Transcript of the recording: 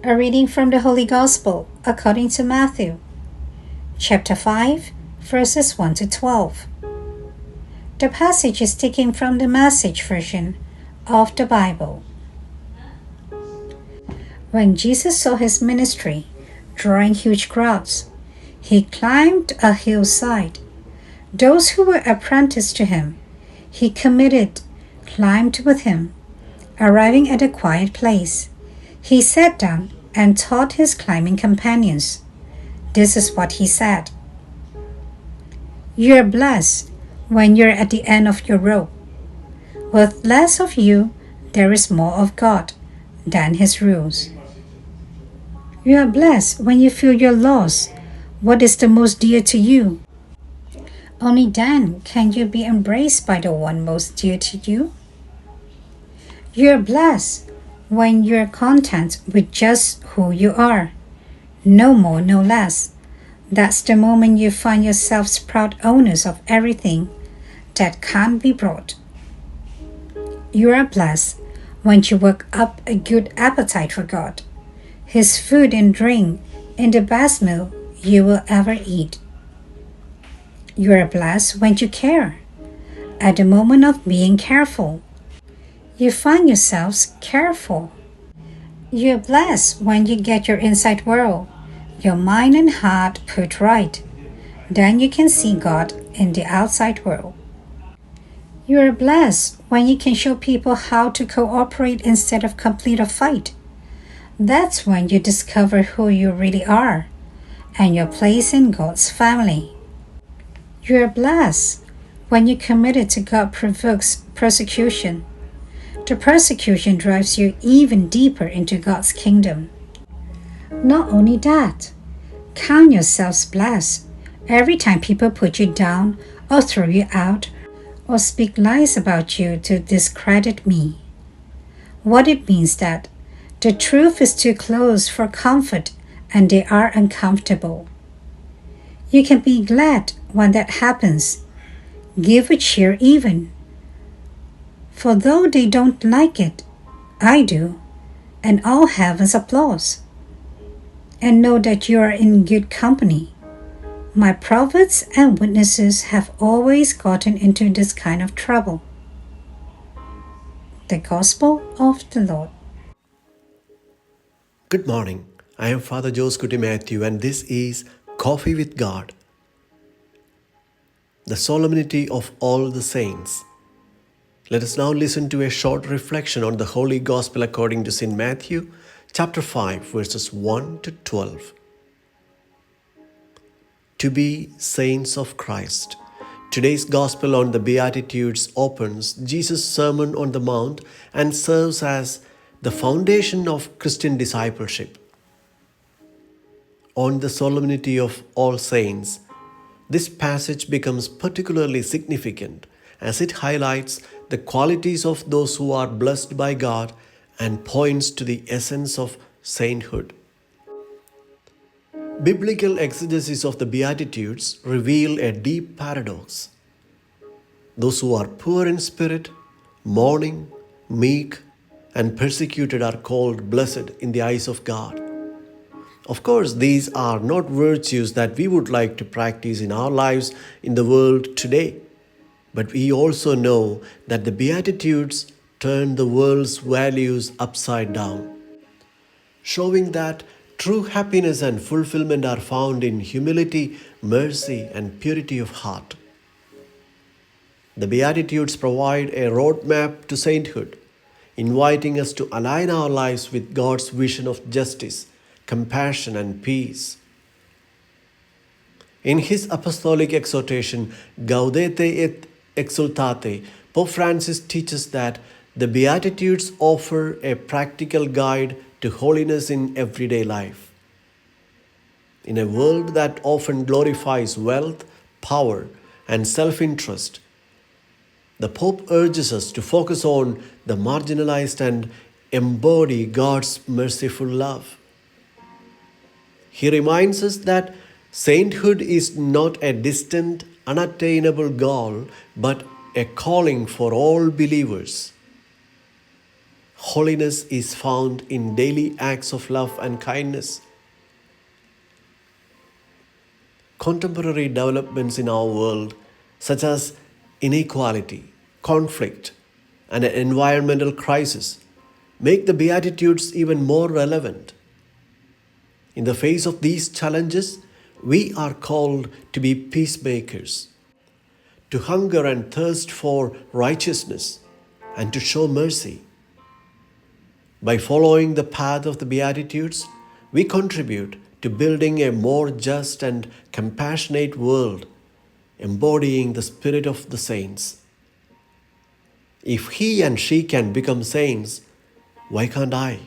A reading from the Holy Gospel according to Matthew, chapter 5, verses 1 to 12. The passage is taken from the Message version of the Bible. When Jesus saw his ministry drawing huge crowds, he climbed a hillside. Those who were apprenticed to him, he climbed with him. Arriving at a quiet place, he sat down and taught his climbing companions. This is what he said. "You are blessed when you're at the end of your rope. With less of you, there is more of God than his rules. You are blessed when you feel you're lost. What is the most dear to you? Only then can you be embraced by the one most dear to you. You are blessed when you're content with just who you are. No more, no less. That's the moment you find yourselves proud owners of everything that can't be brought. You are blessed when you work up a good appetite for God, his food and drink in the best meal you will ever eat. You are blessed when you care. At the moment of being careful, you find yourselves careful. You are blessed when you get your inside world, your mind and heart put right. Then you can see God in the outside world. You are blessed when you can show people how to cooperate instead of complete a fight. That's when you discover who you really are and your place in God's family. You are blessed when you're committed to God provokes persecution. The persecution drives you even deeper into God's kingdom. Not only that, count yourselves blessed every time people put you down or throw you out or speak lies about you to discredit me. What it means that the truth is too close for comfort and they are uncomfortable. You can be glad when that happens. Give a cheer even. For though they don't like it, I do, and all heaven's applause. And know that you are in good company. My prophets and witnesses have always gotten into this kind of trouble. The Gospel of the Lord. Good morning. I am Father Joseph Matthew, and this is Coffee with God. The Solemnity of All the Saints. Let us now listen to a short reflection on the Holy Gospel according to St. Matthew, chapter 5, verses 1 to 12. To be saints of Christ. Today's Gospel on the Beatitudes opens Jesus' Sermon on the Mount and serves as the foundation of Christian discipleship. On the Solemnity of All Saints, this passage becomes particularly significant as it highlights the qualities of those who are blessed by God and points to the essence of sainthood. Biblical exegesis of the Beatitudes reveal a deep paradox. Those who are poor in spirit, mourning, meek, and persecuted are called blessed in the eyes of God. Of course, these are not virtues that we would like to practice in our lives in the world today. But we also know that the Beatitudes turn the world's values upside down, showing that true happiness and fulfilment are found in humility, mercy, and purity of heart. The Beatitudes provide a roadmap to sainthood, inviting us to align our lives with God's vision of justice, compassion, and peace. In his apostolic exhortation, Gaudete et Exsultate, Pope Francis teaches that the Beatitudes offer a practical guide to holiness in everyday life. In a world that often glorifies wealth, power, and self-interest, the Pope urges us to focus on the marginalized and embody God's merciful love. He reminds us that sainthood is not a distant, unattainable goal, but a calling for all believers. Holiness is found in daily acts of love and kindness. Contemporary developments in our world, such as inequality, conflict, and an environmental crisis, make the Beatitudes even more relevant. In the face of these challenges, we are called to be peacemakers, to hunger and thirst for righteousness, and to show mercy. By following the path of the Beatitudes, we contribute to building a more just and compassionate world, embodying the spirit of the saints. If he and she can become saints, why can't I?